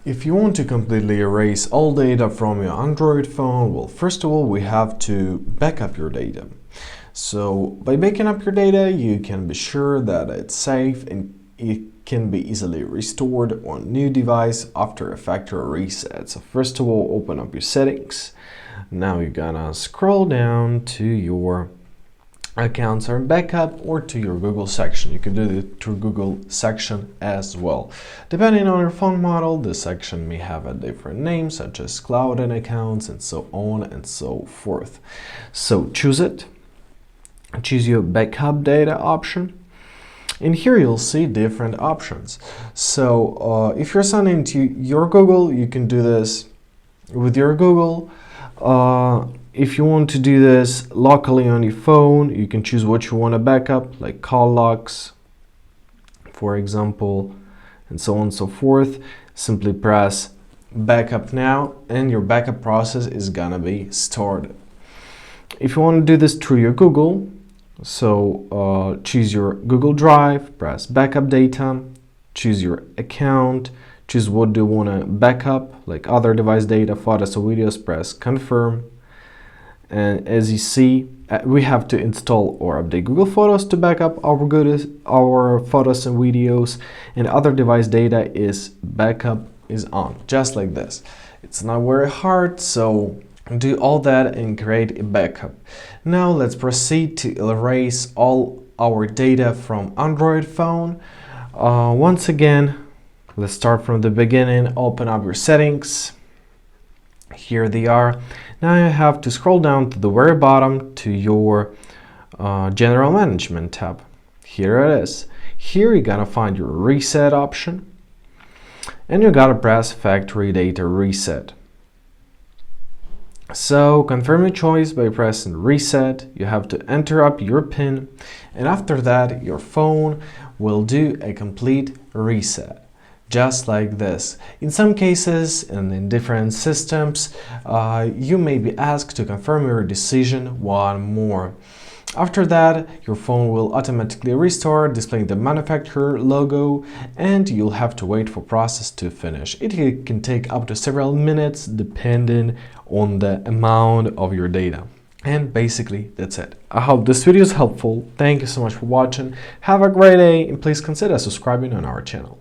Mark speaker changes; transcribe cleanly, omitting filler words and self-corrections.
Speaker 1: If you want to completely erase all data from your Android phone, well, first of all, we have to back up your data. So by backing up your data, you can be sure that it's safe and it can be easily restored on new device after a factory reset. So first of all, open up your settings. Now you're gonna scroll down to your accounts or backup or to your Google section. You can do it through Google section as well. Depending on your phone model, this section may have a different name, such as cloud and accounts and so on and so forth. So choose it. Choose your backup data option. And here you'll see different options. So if you're signing into your Google, you can do this with your Google. If you want to do this locally on your phone, you can choose what you want to backup, like call logs, for example, and so on and so forth. Simply press backup now and your backup process is gonna be started. If you want to do this through your Google, so choose your Google Drive, press backup data, choose your account, choose what do you want to backup, like other device data, photos or videos, press confirm. And as you see, we have to install or update Google Photos to backup our photos and videos, and other device data is backup is on, just like this. It's not very hard, so do all that and create a backup. Now let's proceed to erase all our data from Android phone. Once again, let's start from the beginning. Open up your settings. Here they are. Now you have to scroll down to the very bottom to your General Management tab. Here it is. Here you're gonna find your reset option and you gotta press factory data reset. So confirm your choice by pressing reset. You have to enter up your PIN, and after that your phone will do a complete reset. Just like this. In some cases and in different systems, you may be asked to confirm your decision one more. After that, your phone will automatically restart, displaying the manufacturer logo, and you'll have to wait for process to finish. It can take up to several minutes depending on the amount of your data. And basically, that's it. I hope this video is helpful. Thank you so much for watching. Have a great day, and please consider subscribing on our channel.